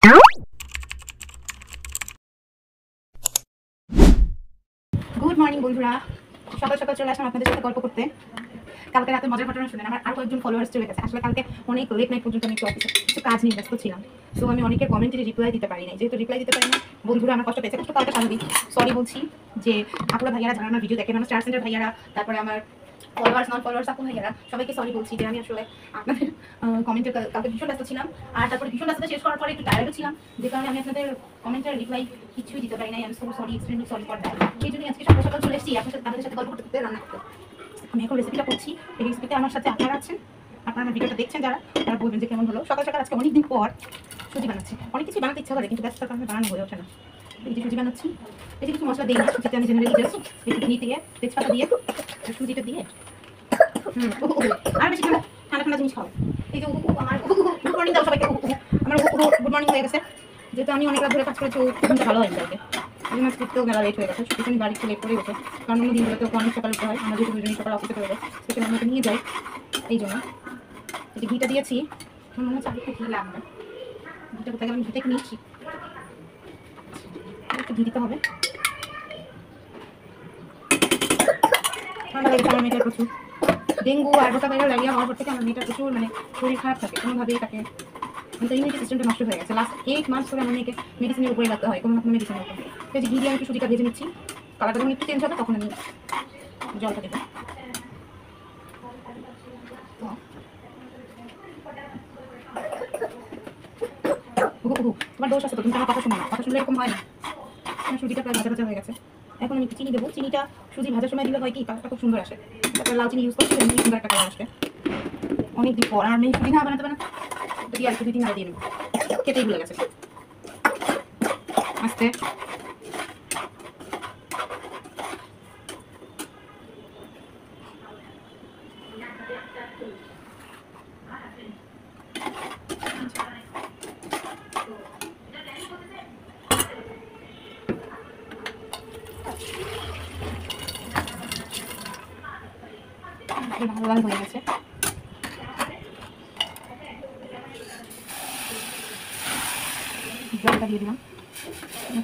Good morning বন্ধুরা, সকাল সকাল চলে আসলাম আপনাদের সাথে গল্প করতে। কালকে রাতে মজার ঘটনা শুনেন, আমার আর কয়েকজন ফলোয়ার্স চলে গেছে। আসলে কালকে অনেক লেট নাইট পর্যন্ত আমি অফিসে কিছু কাজ নিয়ে ব্যস্ত ছিলাম, সো আমি অনেকের কমেন্টে রিপ্লাই দিতে পারি নাই। যেহেতু রিপ্লাই দিতে পারি না, বন্ধুরা আমার কষ্ট পেয়েছে। কষ্ট পাওয়াটা স্বাভাবিক, সরি বলছি। যে আপনারা ভাইয়ারা যারা আমার ভিডিও দেখেন, আমার স্টার সেন্টার ভাইয়ারা, তারপরে আমার ফলোয়ার্স নন ফলোয়ার্স আপু ভাইয়ারা, সবাইকে সরি বলছি যে আমি আসলে আপনাদের কমেন্টে কালকে ভীষণ ব্যস্ত ছিলাম। আর তারপরে ভীষণ ব্যস্ততা শেষ করার পরে একটু টায়ার্ডও ছিলাম, যে কারণে আমি আপনাদের কমেন্টের রিপ্লাই কিছুই দিতে পারি নাই। আমি so sorry, extremely sorry for that. সেই জন্য আজকে সকাল সকাল চলে এসেছি আপনাদের সাথে গল্প করতে, রান্না করতে। আমি এখন রেসিপিটা করছি। এই রেসিপিতে আমার সাথে আপনারা আছেন, আপনারা আমার ভিডিওটা দেখছেন যারা, তারা বলবেন যে কেমন হলো। সকাল সকাল আজকে অনেকদিন পর সুজি বানাচ্ছি। অনেক কিছু বানাতে ইচ্ছা করে, কিন্তু ব্যস্ততার কারণে বানানো হয়ে ওঠে না। এই যে সুজি বানাচ্ছি, এই যে কিছু মশলা দিই না সুজিতে, আমি জেনারেলি জাস্ট একটু ঘি দিয়ে, তেজপাতা দিয়ে, সুজিটা দিয়ে আর বেশি ঠান্ডা ঠান্ডা জিনিস খাও। এই যে আমার গুড মর্নিং দাও সবাইকে। আমার গুড মর্নিং হয়ে গেছে, যেহেতু আমি অনেক রাত ধরে কাজ করেছি। ঘুমটা ভালো হয়নি কালকে, এই মাছ করতেও মেলা লেট হয়ে গেছে। ছুটিতে আমি বাড়ি লেট করে গেছে, কারণ অন্য দিনগুলোতে অনেক সকালে উঠতে হয়। আমরা যেহেতু দুজনেই সকালে অফিসে করে যায়, সেখানে আমাকে নিয়ে যাই। এই জন্য এই যে ঘিটা দিয়েছি, আমার মনে হচ্ছে আরেকটু ঘি লাগবে। ঘিটা কোথায় গেলে আমি ঘিটা নিয়েছি, একটু ঘি দিতে হবে। ঠান্ডা লেগেছে আমার মেয়েটার প্রচুর, ডেঙ্গু আর গোটা ভাইরাল ডায়রিয়া হওয়ার পর থেকে আমার মেয়েটার প্রচুর শরীর খারাপ থাকে। কোনোভাবেই তাকে ইমিউনিটি সিস্টেমটা নষ্ট হয়ে গেছে। লাস্ট 8 মাস ধরে আমার মেয়েকে মেডিসিনের উপরে রাখতে হয়, কোনো রকম মেডিসিনের উপরে। সেই যে ঘি দিয়ে আমি একটু সুজিটা ভেজে নিচ্ছি, কালারটা যখন একটু চেঞ্জ হবে তখন আমি জলটা দেবো। তোমার দোষ আছে তো, তুমি আমার কথা শোনো না। কথা শুনলে এরকম হয় না। আমার সুজিটা প্রায় ভাজা ভাজা হয়ে গেছে। এখন আমি একটু চিনি দেবো। চিনিটা সুজি ভাজার সময় দিলে হয় কি, কালারটা খুব সুন্দর আসে। তারপরে লাল চিনি ইউজ করছি, সুন্দর একটা কালার আসবে। অনেকদিন পর আর মেয়ে সুজি না বানাতে বানাতে দিয়ে আর একটু 2-3 নাড়া দিয়ে নেবো। খেতেই ভুলে গেছে আস্তে। ভালো লাল হয়ে গেছে। জলটা দিয়ে দিলাম,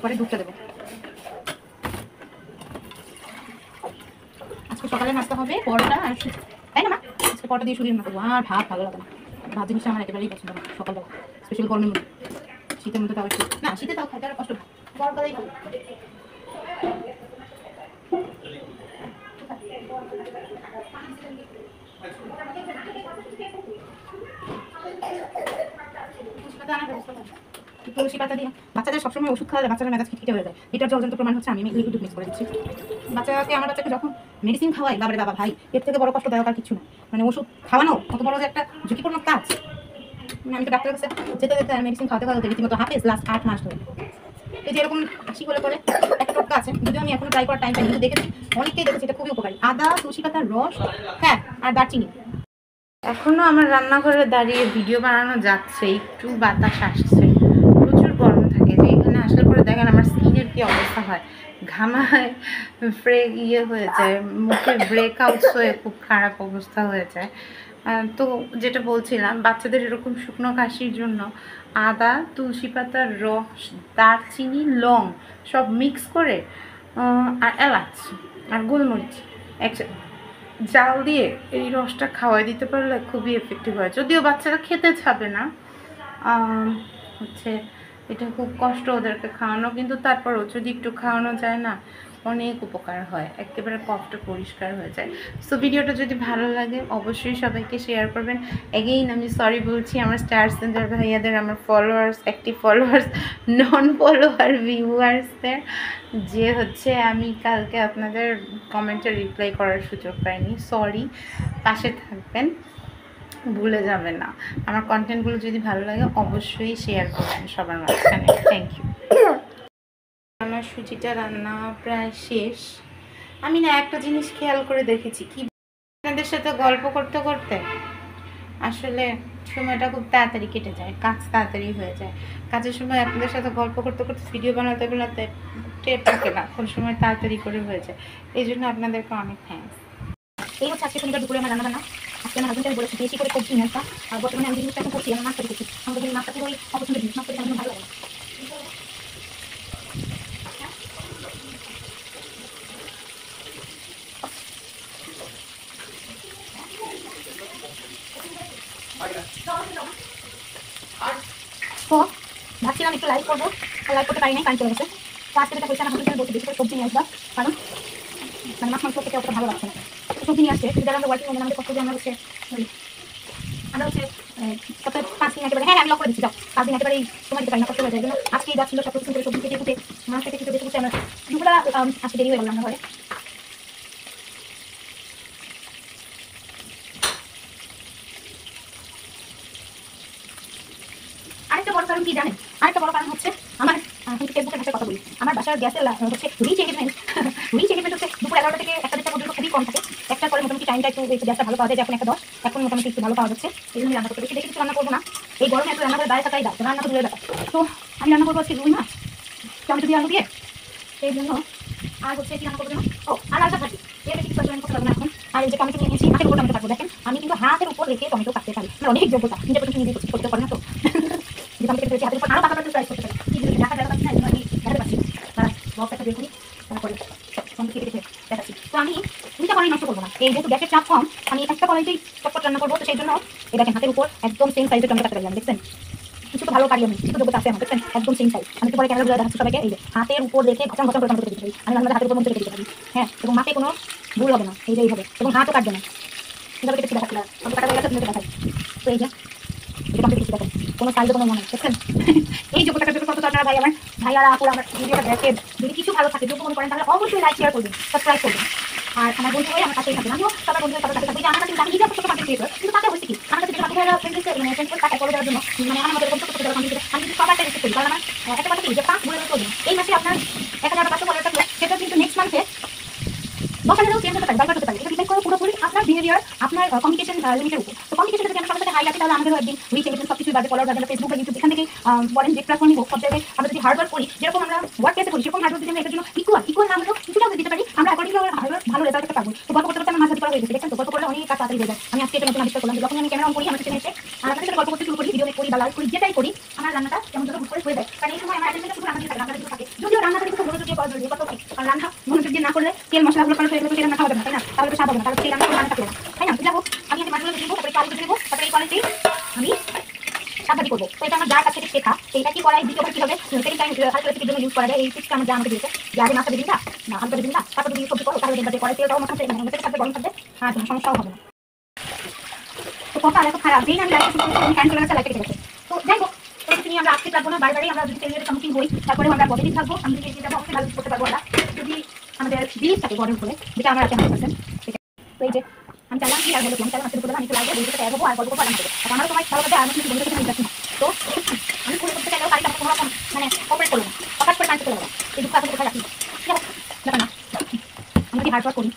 পরে দুধটা দেবো। আজকে সকালে নাস্তা হবে পরোটা আর সুজি, তাই না মা? আজকে পরোটা দিয়ে সুজির মাখবো। আর ভাত ভালো লাগে না, ভাত জিনিসটা আমার একেবারেই পছন্দ না সকালবেলা, স্পেশালি গরমের মধ্যে। শীতের মধ্যে তাও একটু না, শীতে তাও খাইতে আর কষ্ট, গরমকালেই ভালো। তুলসী পাতা দিয়ে বাচ্চাদের সবসময় ওষুধ খাওয়ালে বাচ্চারা মেজাজ খিটখিটে হয়ে যায়। এটার জলজন্ত প্রমাণ হচ্ছে আমি লিকুইড মিক্স করে দিচ্ছি আমার বাচ্চাকে যখন মেডিসিন খাওয়াই, বাবারে বাবা ভাই, এর থেকে বড় কষ্টদায়ক আর কিছু না। মানে ওষুধ খাওয়ানো কত বড় যে একটা ঝুঁকিপূর্ণ কাজ। আমি তো ডাক্তারের কাছে যেতে যেতে মেডিসিন খাওয়াতে রীতিমতো হাফেজ লাস্ট 8 মাস ধরে। এই যে এরকম হাসি হলে পরে একটা টোটকা আছে, যদিও আমি এখনো ট্রাই করার টাইম পাইনি, কিন্তু দেখেছি অনেকেই দেখেছি এটা খুবই উপকারী। আদা, তুলসী পাতার রস, হ্যাঁ, আর দারচিনি। এখনো আমার রান্নাঘরে দাঁড়িয়ে ভিডিও বানানো যাচ্ছে, একটু বাতাস আসছে, প্রচুর গরম থাকে। যে এখানে আসলে পরে দেখেন আমার স্কিনের কি অবস্থা হয়, ঘামায় হয়ে যায়, মুখে ব্রেকআউটস হয়ে খুব খারাপ অবস্থা হয়ে যায়। তো যেটা বলছিলাম, বাচ্চাদের এরকম শুকনো কাশির জন্য আদা, তুলসী পাতার রস, দারচিনি, লং সব মিক্স করে, আর এলাচ আর গোলমরিচ জাল দিয়ে এই রসটা খাওয়াই দিতে পারলে খুবই এফেক্টিভ হয়। যদিও বাচ্চারা খেতে চাবে না, হচ্ছে এটা খুব কষ্ট ওদেরকে খাওয়ানো, কিন্তু তারপরও যদি একটু খাওয়ানো যায় না, অনেক উপকার হয়, একেবারে কফটা পরিষ্কার হয়ে যায়। সো ভিডিওটা যদি ভালো লাগে অবশ্যই সবাইকে শেয়ার করবেন। এগেইন আমি সরি বলছি আমার স্টার সেন্টার ভাইয়াদের, আমার ফলোয়ার্স, অ্যাক্টিভ ফলোয়ার্স, নন ফলোয়ার ভিউয়ার্সদের, যে হচ্ছে আমি কালকে আপনাদের কমেন্টে রিপ্লাই করার সুযোগ পাইনি। সরি, পাশে থাকবেন, ভুলে যাবেন না। আমার কন্টেন্টগুলো যদি ভালো লাগে অবশ্যই শেয়ার করবেন সবার মাঝখানে। Thank you. আমার সুজিটা রান্না প্রায় শেষ। আমি না একটা জিনিস খেয়াল করে দেখেছি, কি আপনাদের সাথে গল্প করতে করতে আসলে সময়টা খুব তাড়াতাড়ি কেটে যায়, কাজ তাড়াতাড়ি হয়ে যায়। কাজের সময় আপনাদের সাথে গল্প করতে করতে ভিডিও বানাতে বানাতে টের থাকে না, কোন সময় তাড়াতাড়ি করে হয়ে যায়। এই জন্য আপনাদেরকে অনেক থ্যাঙ্কস। এই হচ্ছে আজকে শনিবার দুপুরে আমার রান্না। আজকে আমার হাজবেন্ড বলেছি বেশি করে করছি নাস্তা, আর বর্তমানে আমি যে জিনিসটা এখন করছি আমার নাস্তা করছি। আমাদের নাস্তা থেকে ওই অপছন্দের জিনিস নাস্তা আমার ভালো লাগে না। ভাবছিলাম একটু লাইভ করবো, লাইভ করতে পারি নাই, কারেন্ট চলে গেছে। তো আজকে যেটা হয়েছে, আমার হাতে বলতে বেশি করে সবজি নিয়ে আসবা, কারণ মানে মাছ মাংস খেতে অতটা ভালো লাগছে না। সবজি নিয়ে আসছে, যারা আমরা ওয়ার্কিং ওমেন, আমাদের কষ্ট যে আমরা হচ্ছে সপ্তাহে 5 দিন একেবারে, হ্যাঁ আমি লক করে দিচ্ছি, যাও 5 দিন একেবারে সময় দিতে পারি না, কষ্ট হয়ে যায়। জন্য আজকেই যাচ্ছিল সব কিছু করে সবজি কেটে কুটে মাছ কেটে কুটে বেঁচে আমরা দুপুরা আজকে দেরি হয়ে গেল রান্না ঘরে। আরেকটা বড় কারণ কি জানেন? আরেকটা বড় কারণ হচ্ছে আমার কিন্তু ফেসবুকের ভাষায় কথা বলি, আমার বাসার গ্যাসের হচ্ছে রিচ এঙ্গেজমেন্ট হচ্ছে দুপুর 11টা থেকে 1টা 2টা পর্যন্ত খুবই কম থাকে। একটার পরে মোটামুটি টাইমটা একটু গ্যাসটা ভালো পাওয়া যায়, এখন 1:10, এখন মোটামুটি একটু ভালো পাওয়া যাচ্ছে। এই জন্য রান্না করতে বেশি কিছু রান্না করবো না, এই গরমে এত রান্না করে দাঁড়িয়ে থাকাই দাও, রান্না তো দূরের ব্যাপার। তো আমি রান্না করবো আজকে রুই মাছ টমেটো দিয়ে আলু দিয়ে, এই জন্য আর হচ্ছে কি রান্না করবো জানো? ও আর আলটা ভাজি, এর বেশি কিছু করতে পারবো না এখন। আর এই যে টমেটো নিয়ে নিয়েছি, হাতের উপর টমেটো কাটবো, দেখেন আমি কিন্তু হাতের উপর রেখে টমেটো কাটতে পারি, মানে অনেক যোগ্যতা, নিজের প্রতি নিজে করতে পারি না তো যে টমেটো কেটে হাতের উপর আরো পাকাপাকি ট্রাই করতে পারি, কিন্তু দেখা যায় পাচ্ছি না, এই জন্য আমি দেখাতে পারছি তারা বক্সটা বের করি তারপরে টমেটো কেটে কেটে দেখাচ্ছি। তো আমি দুইটা কড়াই নষ্ট করবো না, এই যেহেতু গ্যাসের চাপ কম, আমি একটা কড়াইতেই চটপট রান্না করবো। তো সেই জন্য এই দেখেন হাতের উপর একদম সেম সাইজের টমেটো কাটতে পারলাম, দেখছেন কিছু তো ভালো পারি, আমি কিছু যোগ্যতা আছে আমার, দেখছেন একদম সেম সাইজ। আমি তো পরে ক্যামেরা দেখাচ্ছি সবাইকে, এই যে হাতের উপর রেখে ঘচা ঘচা করে টমেটো কেটে দিতে পারি আমি, আমাদের হাতের উপর মধ্যে কেটে দিতে পারি, হ্যাঁ, এবং মাকে কোনো ভুল হবে না, এই যে এইভাবে, এবং হাতও কাটবে না, এইভাবে কেটে দেখাচ্ছি। আমি কাটা হয়ে গেছে, আপনাদের দেখাই। তো এই যে এটা কমপ্লিট কিছু দেখেন, কোনো সাইজে কোনো মনে দেখছেন এই যোগ্যতাটার জন্য কত আপনারা ভাই আমার ভাইয়ারা আপুরা আমার ভিডিওটা দেখেন, যদি কিছু ভালো থাকে যোগ্য মনে করেন তাহলে অবশ্যই লাইক শেয়ার করবেন, সাবস্ক্রাইব করবেন। আর আমার বন্ধু হয়ে আমার কাছেই থাকবেন, আমিও সবার বন্ধুদের সাথে থাকবো। আমার কাছে আমি নিজে ছোট কন্টেন্ট ক্রিয়েটর, কিন্তু তাতে হচ্ছে কি আমার কাছে যেটা ভাইয়ারা ফ্রেন্ড লিস্টে মানে ফ্রেন্ড টাকা করে দেওয়ার জন্য, মানে আমার মতো ছোট ছোট যারা কন্টেন্ট আমি কিন্তু সবাইকে রিসেপ্ট করি, কারণ আমার একটা কথা কি যে 5 বলে করবেন এই মাসে আপনার 1500 ফলোয়ার থাকলে সেটা কিন্তু নেক্সট মান্থে 10,000 চেঞ্জ হতে পারে, ডাইভার্ট হতে পারে। এটা ডিপেন্ড করে পুরোপুরি আপনার বিহেভিয়ার, আপনার কমিউনিকেশন লিমিটের উপর। তো কমিউনিকেশন যদি আমরা সবার সাথে হাই রাখি তাহলে আমাদেরও একদিন রিচ এঙ্গেজমেন্ট সবকিছু বাড়বে, ফলোয়ার বাড়বে, ফেসবুক বা ইউটিউব যেখান থেকে বলেন যে প্ল্যাটফর্মই হোক, সব জায়গায় আমরা যদি হার্ড ওয়ার্ক করি, যেরকম আমরা ওয়ার্ক প্লেসে করি সেরকম হার্ড ওয়ার্ক যদি আমরা এটার জন্য ইকুয়াল না হলেও কিছুটা আমরা দিতে পারি, আমরা অ্যাকর্ডিং টু আমার ভালো রেজাল্ট করতে পারবো। তো গল্প করতে করতে আমার মাঝে করা হয়ে গেছে, দেখেন তো গল্প করলে অনেক কাজ তাড়াতাড়ি হয়ে যায়। আমি আজকে এটা নতুন আবিষ্কার করলাম, যখন আমি ক্যামেরা অন করি আমার সাথে এসে আর আপনাদের সাথে গল্প করতে শুরু করি, ভিডিও মেক করি বা লাইভ করি, যেটাই করি আমার রান্নাটা কেমন যেন হুট করে হয়ে যায়, কারণ এই সময় আমার অ্যাটেনশনটা শুধু রান্না দিয়ে থাকে, রান্নাটা দিতে থাকে। যদিও রান্নাটা কিন্তু মনোযোগ দিয়ে করা জরুরি, কত ঠিক, কারণ রান্না মনোযোগ দিয়ে না করলে তেল মশলাগুলো করা হয়ে গেলে সেই রান্না খাওয়া যাবে না, তাই না? তাহলে তো স্বাদ হবে না, তাহলে সেই রান্না রান্না থাকবে না, তাই না? যাবো আমি এই মাছগুলো দেবো, তারপরে চাল দিয়ে দেবো, তারপরে এই কড়াইতেই আমি সাবধানি করবো। তো এটা আমার যার কাছ থেকে শেখা, এটা কি কড়াই দ্বিতীয়বার কিভাবে সেকেন্ড টাইম হালকা রেসিপির জন্য ইউজ করা যায়, এই টিপসটা আমার যা আমাকে দিয়েছে যে আগে মাছটা দিন না হালকা দিন না, তারপর যদি সবজি করো তাহলে দেখবে কড়াই তেলটাও মাথাতে মানে থাকবে, গরম থাকবে, আর কোনো সমস্যাও হবে না। তো কথা এত খারাপ যেই আমি লাইফ শুরু করেছি ফ্যান চলে গেছে, লাইফে কেটে গেছে। তো যাই হোক তুমি আমরা আজকে থাকবো না, বারবারই আমরা যদি ফেলিয়ারের সম্মুখীন হই তারপরেও আমরা পজিটিভ থাকবো, আমি যদি এগিয়ে যাবো অবশ্যই ভালো করতে পারবো আমরা, যদি আমাদের বিলিভ থাকে গড়ের উপরে, যেটা আমার আছে 100%। তো এই যে আমি চাইলাম কি আর বলবো, আমি চাইলাম আজকে দুপুরে আমি একটু লাইভে বলতে তৈরি হবো আর গল্প করবো, আর আমারও আমারও তোমার ভালো লাগে, আর কিছু বলতে চাই না। তো আমি পুরো করতে চাইলেও বাড়িতে কোনো রকম মানে অপারেট করবো না, হঠাৎ করে কাজ চলে যাবো, এই দুঃখ এখন কোথায় রাখি ব্যাপার না। আমি যদি হার্ড ওয়ার্ক করি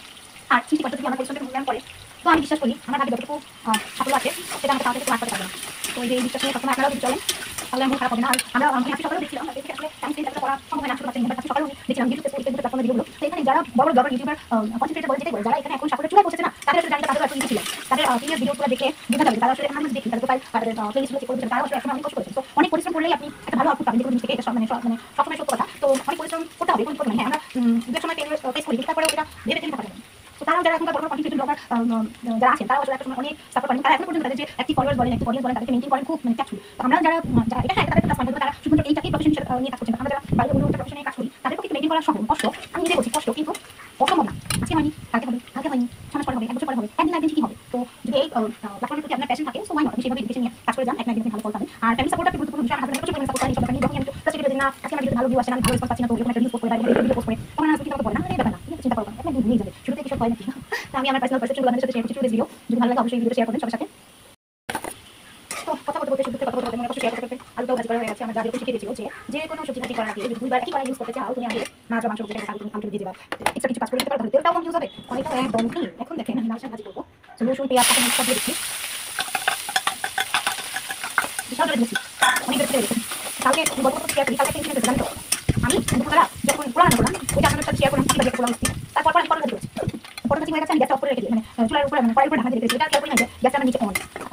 আর চিন্তা করতে যদি আমার পরিশ্রমকে মূল্যায়ন করে, তো আমি বিশ্বাস করি আমার আগে যতটুকু সাফল্য আছে সেটা আমাকে তাড়াতাড়ি মারতে পারবে না। তো এই যে এই বিশ্বাস নিয়ে সবসময় আপনারাও যদি চলেন তাহলে আমি খারাপ হবে না। আর আমরা আমি আজকে সকালেও দেখছিলাম, দেখে আসলে টাইম স্পেন্ড করা সম্ভব না, আসলে পাচ্ছি না, সকালেও দেখছিলাম ইউটিউবে ফেসবুকে প্ল্যাটফর্মে ভিডিওগুলো। তো এখানে যারা বড় বড় ব্লগার ইউটিউবার কনসেন্ট্রেট বলে যেতে বলে, যারা এখানে এখন সাফল্য চলে বসেছে না, তাদের আসলে জানি তাদের আসলে কিছু ছিল, তাদের প্রিভিয়াস ভিডিওগুলো দেখে বোঝা যাবে তারা আসলে আমি দেখি তাদের প্রোফাইল তাদের প্লেলিস্টগুলো চেক করে দিতে, তারা আসলে এখন অনেক কষ্ট করেছে। তো অনেক পরিশ্রম করলেই আপনি একটা ভালো আউটপুট পাবেন, যেগুলো থেকে এটা মানে সবসময় সত্য কথা। তো অনেক পরিশ্রম করতে হবে, কোনো মানে হ্যাঁ আমরা দু সময় ফেস করি, তারপরে ওটা ভেবে চিন্তে পারবেন। তো তারা যারা এখনকার বড় কন্টেন্ট ব্লগার যারা আছেন তারা আসলে একটা সময় অনেক সাপোর্ট করেন, তারা এখন পর্যন্ত তাদের যে একটি ফলোয়ার বলেন একটি অডিয়েন্স বলেন তাদেরকে মেনটেন করেন খুব মানে ক্যাচফুল। তো আমরা যারা এটা হ্যাঁ তাদের প্লাস পয়েন্ট, তারা শুধুমাত্র এইটাকেই প্রফেশন নিয়ে কাজ করছেন, আমরা যারা বাইরে অন্য প্রফেশনে কাজ করি তাদের পক্ষে মেনটেন করা সহজ, কষ্ট আমি নিজে বলছি কষ্ট, কিন্তু অসম্ভব না। আজকে হয়নি কালকে হবে, কালকে হয়নি 6 মাস পরে হবে, 1 বছর পরে হবে, একদিন একদিন ঠিকই হবে। তো যদি এই প্ল্যাটফর্মের প্রতি আপনার প্যাশন থাকে সো ওয়াই নট, আপনি সেভাবে এডুকেশন নিয়ে কাজ করে যান, একদিন ভালো ফল পাবেন। আর ফ্যামিলি সাপোর্ট একটা গুরুত্বপূর্ণ বিষয়, আমার হাজবেন্ড প্রচুর পরিমাণে সাপোর্ট করেন, যখন আমি ফ্রাস্ট্রেটেড হই না আজকে আমার ভালো ভিউ আসে না, আমি ভালো রেসপন্স পাচ্ছি না, তো এরকম একটা নিউজ পোস্ট করে বা ভিডিও পোস্ট করে তখন আমার প্রতি আমাকে বলে না এই ব্যাপার না, তুমি চিন্তা করো না, একদিন ভুলেই যাবে, শুরুতে কিছু হয় নাকি। তো আমি আমার পার্সোনাল পারসেপশনগুলো আপনাদের সাথে শেয়ার করছি ভিডিও, যদি ভালো লাগে অবশ্যই ভিডিও শেয়ার করবেন সবার সাথে। তো কথা বলতে বলতে শুধু কথা বলতে মনে কষ্ট শেয়ার করতে আলুটাও ভাজি করা হয়ে গেছে। আমার দাদি শিখে দিয়েছিল যে কোনো সবজি ভাজি করার আগে দুইবার একই কড়াই ইউজ করতে চাও, তুমি আগে মাছ বা মাংস দিয়ে আলু দিয়ে দিবা, এক্সট্রা কিছু কাজ করে দিতে পারো, তাহলে তেলটাও কম ইউজ হবে, অনেকটা একদম কি। এখন দেখেন আমি লাল শাক ভাজি করবো, রসুন পেঁয়াজ কাঁচা মরিচ সব দিয়ে দিচ্ছি, বিশাল করে দিচ্ছি, অনেক বেশি করে দিচ্ছি। কালকে গল্প করতে শেয়ার করি, কালকে টেনশন হয়েছে জানো তো, আমি দুপুরবেলা যখন পোড়া রান্না করলাম ওইটা আপনাদের সাথে শেয়ার করলাম, কি বাজে পোড়া হচ্ছে, তারপর আমি পরে করেছি পরে হয়ে গেছে, আমি গ্যাসটা অফ করে রেখে দিই, মানে চুলার উপরে মানে কড়াইয়ের উপরে ঢাকা দিয়ে রেখেছি, এটা খেয়াল করি না যে গ্যাসটা আমার নিচে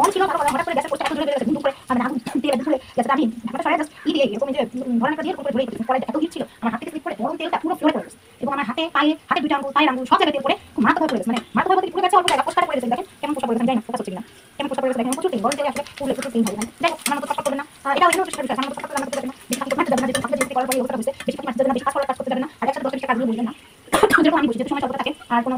অন ছিল, তারপর হঠাৎ করে গ্যাসের পোস্টটা এত জোরে বেড়ে গেছে, দুপুর করে মানে আগুন দিয়ে ধরে গ্যাসটা আমি ঢাকাটা সরাই জাস্ট দিয়ে এরকম যে ধরনের দিয়ে উপরে ধরে দিচ্ছি, কড়াইটা এত হিট ছিল আমার হাতে স্লিপ করে গরম তেলটা পুরো ফ্লোরে পড়ে গেছে, এবং আমার হাতে পায়ে হাতে দুইটা আঙ্গুল পায়ের আঙ্গুল সব জায়গায় তেল পড়ে খুব মারাত্মক হয়ে গেছে, মানে মারাত্মক হয়ে পুরো গেছে, অল্প জায়গা পোস্টটা পড়ে গেছে, দেখেন কেমন পোস্টটা পড়ে গেছে, জানি না ফোকাস হচ্ছে কিনা, কেমন পোস্টটা পড়ে গেছে দেখেন, প্রচুর তেল গরম তেলে আসলে পুরো প্রচুর তেল হয়। যাই হোক আমার তো কষ্ট করবে না, এটাও চেষ্টা করতে আমার রান্না করতে যাবে না, বেশি কাজ করতে যাবে না, যেহেতু আপনি যেহেতু করার পরে অবস্থা হয়েছে, বেশি কাজ মারতে যাবে না, বেশি কাজ করার কাজ করতে যাবে না, আর একসাথে 10 কাজগুলো বলবেন না। যেরকম আমি বুঝি, যেহেতু সময় স্বল্পতা থাকে আর কোনো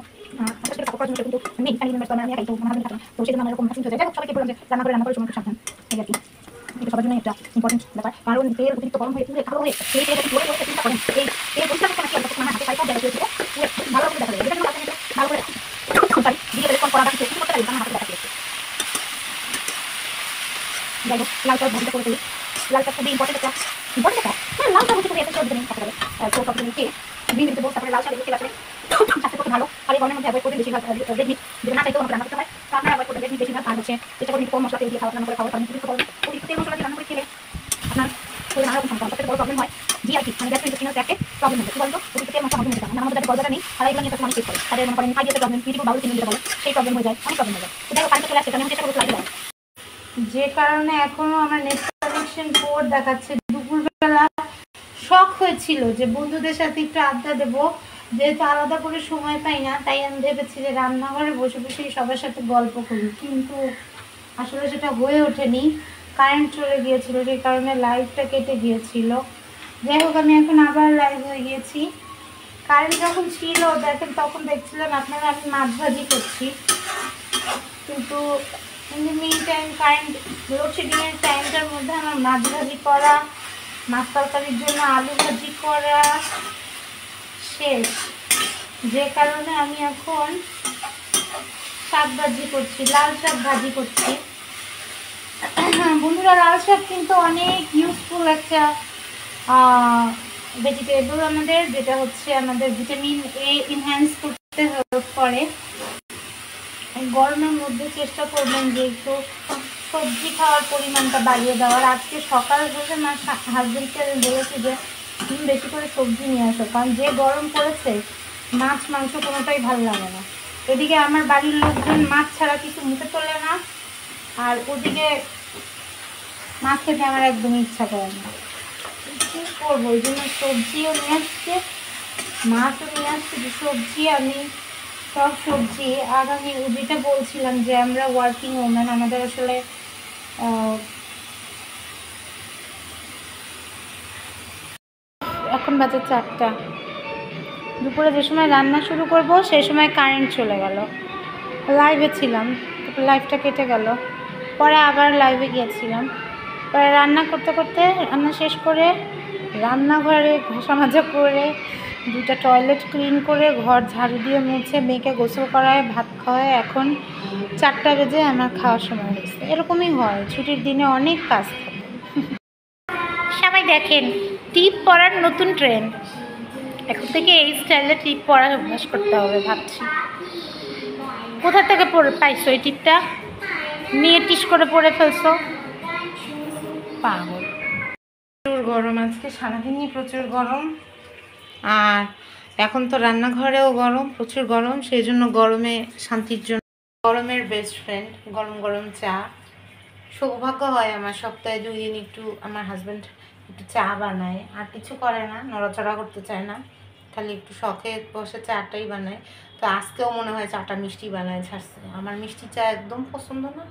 সাপোর্ট করার জন্য কিন্তু নেই, ফ্যামিলি মেম্বার তো আমি একাই, তো আমার হাজবেন্ড থাকে না, তো সেই জন্য আমার এরকম চিন্তা হয়ে যায়। যাই হোক, সবাইকে বললাম যে রান্না করে সময় একটু সাবধান, এই আর কি। এটা সবার জন্য একটা ইম্পর্টেন্ট ব্যাপার, কারণ তেল অতিরিক্ত গরম হয়ে পুরো কালো হয়ে সেই তেল পুরো চিন্তা করেন, এই তেল পরিষ্কার করতে নাকি আমার হাতে পাইপ দেওয়া হয়েছিল, ভালো করে দেখা যায়, যেটা জন্য আপনি ভালো করে সরি ভিডিও রেকর্ড করা বাকি কিছু করতে পারি, আমার হাতে দেখা যাচ্ছে। যাই হোক, লাল চাল ভাজিটা করে ফেলি। লাল চাল খুবই ইম্পর্টেন্ট একটা লাল চাল হচ্ছে খুবই একটা ভিটামিন থাকতে পারে, তো সবগুলো মিশিয়ে গ্রিন ভেজিটেবলস, তারপরে লাল চাল এগুলো খেলে আসলে স্বাস্থ্যের পক্ষে ভালো। আর এই গরমের মধ্যে অ্যাভয়েড করবেন বেশিরভাগ রেড মিট, যেটা না চাইতেও আমাকে রান্না করতে হয়, তো আপনারা অ্যাভয়েড করবেন রেড মিট বেশিরভাগ। আর হচ্ছে চেষ্টা করবেন কম মশলা তেল দিয়ে রান্না করে খাওয়ার, কারণ অতিরিক্ত তেল মশলা দিয়ে রান্না করে খেলে আপনার শরীরে নানা রকম সমস্যা, সবথেকে বড় প্রবলেম হয় GIT, মানে গ্যাস্ট্রোইন্টেস্টাইনাল ট্র্যাক্টে প্রবলেম হচ্ছে। কি বলতো, অতিরিক্ত তেল মশলা হজম হতে পারে না, আমাদের যাদের গলব্লাডার নেই তারা এগুলো নিয়ে মানুষ ফেস করে, তাদের মনে করেন আইডিয়াতে প্রবলেম, ইরিটেবল বাউল সিনড্রোম যেটা বলে সেই প্রবলেম হয়ে যায়, অনেক প্রবলেম হয়ে যায়। তো যাই হোক, কারেন্ট চলে আসছে, আমি চেষ্টা করবো লাইভে দেওয়ার। যে কারণে এখনো আমার নেট কানেকশন পোর দেখাচ্ছে। দুপুরবেলা শখ হয়েছিল যে বন্ধুদের সাথে একটু আড্ডা দেবো, যেহেতু আলাদা করে সময় পাই না, তাই আমি ভেবেছি যে রান্নাঘরে বসে বসেই সবার সাথে গল্প করি, কিন্তু আসলে সেটা হয়ে ওঠেনি। কারেন্ট চলে গিয়েছিল, সেই কারণে লাইভটা কেটে গিয়েছিল। যাই হোক, আমি এখন আবার লাইভ হয়ে গিয়েছি। কারেন্ট যখন ছিল দেখেন, তখন দেখছিলেন আপনারা আমি মাছ ভাজি করছি, কিন্তু in the mean time current লোডশেডিংয়ের টাইমটার মধ্যে আমার মাছ ভাজি করা, মাছ তরকারির জন্য আলু ভাজি করা শেষ, যে কারণে আমি এখন শাক ভাজি করছি, লাল শাক ভাজি করছি। বন্ধুরা, লাল শাক কিন্তু অনেক ইউজফুল একটা ভেজিটেবল আমাদের, যেটা হচ্ছে আমাদের ভিটামিন A এনহ্যান্স করতে হেল্প করে। গরমের মধ্যে চেষ্টা করবেন যে একটু সবজি খাওয়ার পরিমাণটা বাড়িয়ে দেওয়ার। আজকে সকাল থেকে আমার হাজবেন্ডকে আমি বলেছি যে তুমি বেশি করে সবজি নিয়ে আসো, কারণ যে গরম পড়েছে মাছ মাংস কোনোটাই ভালো লাগে না। এদিকে আমার বাড়ির লোকজন মাছ ছাড়া কিছু মুখে তোলে না, আর ওদিকে মাছ খেতে আমার একদমই ইচ্ছা করে না। কী করবো, ওই জন্য সবজিও নিয়ে আসছে, মাছও নিয়ে আসছে, যে সবজি আমি সব সবজি। আর আমি যেটা বলছিলাম যে আমরা ওয়ার্কিং ওম্যান, আমাদের আসলে এখন বাজে 4টা, দুপুরে যে সময় রান্না শুরু করব সেই সময় কারেন্ট চলে গেল। লাইভে ছিলাম, তারপর লাইভটা কেটে গেল, পরে আবার লাইভে গিয়েছিলাম। পরে রান্না করতে করতে রান্না শেষ করে রান্নাঘরে ঘষা মাজা করে 2টা টয়লেট ক্লিন করে ঘর ঝাড়ু দিয়ে মুছে মেয়েকে গোসল করায় ভাত খাওয়ায় এখন 4টা বেজে আমার খাওয়ার সময় হয়েছে। এরকমই হয়, ছুটির দিনে অনেক কাজ থাকে। সবাই দেখেন, টিপ পরার নতুন ট্রেন্ড, এখন থেকে এই স্টাইলে টিপ পরার অভ্যাস করতে হবে ভাবছি। কোথা থেকে পাইছো এই টিপটা? নিয়ে টিস করে পরে ফেলছো, পাগল। প্রচুর গরম, আজকে সারাদিনই প্রচুর গরম, আর এখন তো রান্নাঘরেও গরম, প্রচুর গরম। সেই জন্য গরমে শান্তির জন্য গরমের বেস্ট ফ্রেন্ড গরম গরম চা। সৌভাগ্য হয় আমার সপ্তাহে 2 দিন একটু আমার হাজব্যান্ড একটু চা বানায়, আর কিছু করে না, নড়াচড়া করতে চায় না, খালি একটু শখে বসে চাটাই বানায়। তো আজকেও মনে হয় চাটা মিষ্টি বানায় ছাড়ছে। আমার মিষ্টি চা একদম পছন্দ না,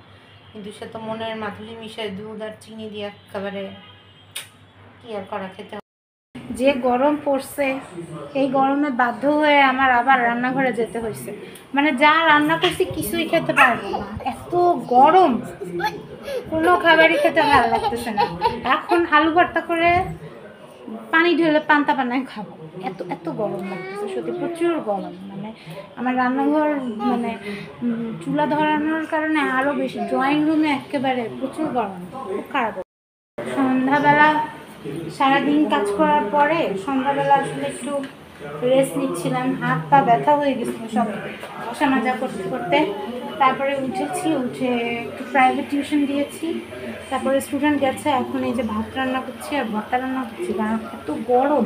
কিন্তু সে তো মনের মাধুরী মিশায় দুধ আর চিনি দিয়ে একেবারে কি আর করা, খেতে। যে গরম পড়ছে, এই গরমে বাধ্য হয়ে আমার আবার রান্নাঘরে যেতে হয়েছে। মানে যা রান্না করছি কিছুই খেতে পারবো না, এত গরম, কোনো খাবারই খেতে ভালো লাগতেছে না। এখন আলু ভর্তা করে পানি ঢেলে পান্তা বানায় খাবো, এত এত গরম লাগতেছে, সত্যি প্রচুর গরম। মানে আমার রান্নাঘর মানে চুলা ধরানোর কারণে আরও বেশি, ড্রয়িং রুমে একেবারে প্রচুর গরম, খুব খারাপ। সন্ধ্যাবেলা সারাদিন কাজ করার পরে সন্ধ্যাবেলা আসলে একটু রেস্ট নিচ্ছিলাম, হাত পা ব্যথা হয়ে গেছিলো সব ঘষা মাজা করতে করতে। তারপরে উঠেছি, উঠে একটু প্রাইভেট টিউশন দিয়েছি, তারপরে স্টুডেন্ট গেছে, এখন এই যে ভাত রান্না করছি আর ভর্তা রান্না করছি, কারণ এত গরম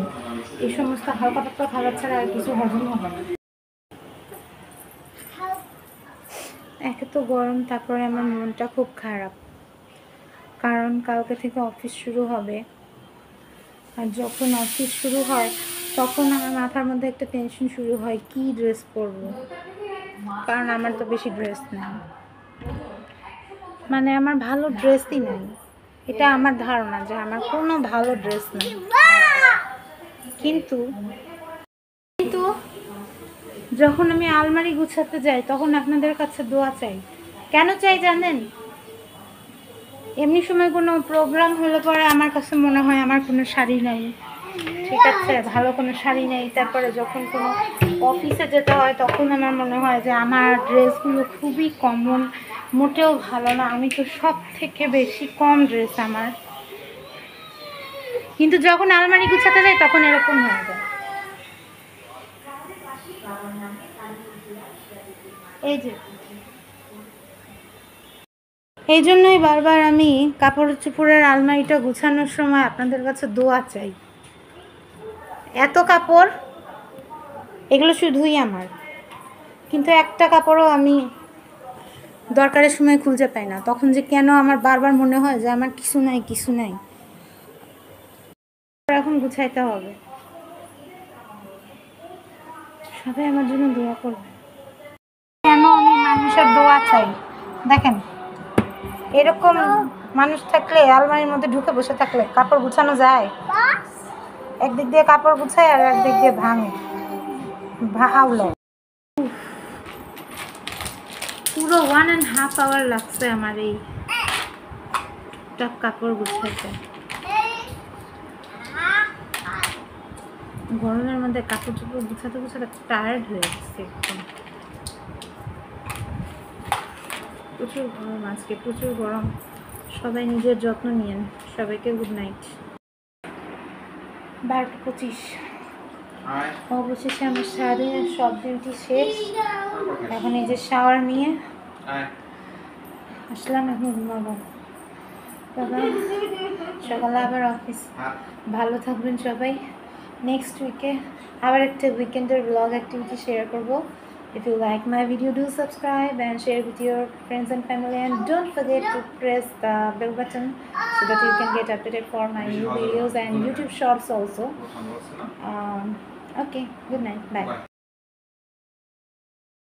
এই সমস্ত হালকা পাতলা খাবার ছাড়া আর কিছু হজম হবে না, একে তো গরম। তারপরে আমার মনটা খুব খারাপ, কারণ কালকে থেকে অফিস শুরু হবে, আর যখন অফিস শুরু হয় তখন আমার মাথার মধ্যে একটা টেনশন শুরু হয়, কি ড্রেস পরবো, কারণ আমার তো বেশি ড্রেস নেই, মানে আমার ভালো ড্রেসই নাই। এটা আমার ধারণা যে আমার কোনো ভালো ড্রেস নেই, কিন্তু কিন্তু যখন আমি আলমারি গুছাতে যাই তখন আপনাদের কাছে দোয়া চাই। কেন চাই জানেন? এমনি সময় কোনো প্রোগ্রাম হলে পরে আমার কাছে মনে হয় আমার কোনো শাড়ি নাই, ঠিক আছে, ভালো কোনো শাড়ি নেই। তারপরে যখন কোনো অফিসে যেতে হয় তখন আমার মনে হয় যে আমার ড্রেসগুলো খুবই কমন, মোটেও ভালো না, আমি তো সব থেকে বেশি কম ড্রেস আমার। কিন্তু যখন আলমারি গুছাতে যাই তখন এরকম হয়ে যায়। এই জন্যই বারবার আমি কাপড় চোপড়ের আলমারিটা গুছানোর সময় আপনাদের কাছে দোয়া চাই। এত কাপড়, এগুলো শুধুই আমার, কিন্তু একটা কাপড়ও আমি দরকারের সময় খুঁজে পাই না। তখন যে কেন আমার বারবার মনে হয় যে আমার কিছু নাই কিছু নাই। এখন গুছাইতে হবে। সবাই আমার জন্য দোয়া করবে। কেন আমি মানুষের দোয়া চাই? দেখেন, এরকম মানুষ থাকলে আলমারির মধ্যে ঢুকে বসে থাকলে কাপড় গুছানো যায়? একদিক দিয়ে কাপড় গুছায় আর একদিক দিয়ে ভাঙে, আউলে। পুরো 1.5 আওয়ার লাগছে আমার এই টুকটাক কাপড় গুছাইতে। গরমের মধ্যে কাপড় চোপড় গুছাতে গুছাতে টায়ার্ড হয়ে গেছে একদম। প্রচুর গরম আজকে, প্রচুর গরম। সবাই নিজের যত্ন নিয়েন। সবাইকে গুড নাইট। 12:25 অবশেষে আমার সাড়ে সব ডিউটি শেষ। এখন এই যে শাওয়ার নিয়ে আসলাম, এখন ঘুমাবো। সকালে আবার অফিস। ভালো থাকবেন সবাই। নেক্সট উইকে আবার একটা উইকেন্ডের ব্লগ অ্যাক্টিভিটি শেয়ার করবো। If you like my video, do subscribe and share with your friends and family, and don't forget to press the bell button so that you can get updated for my new videos and YouTube shorts also. Okay, good night, bye.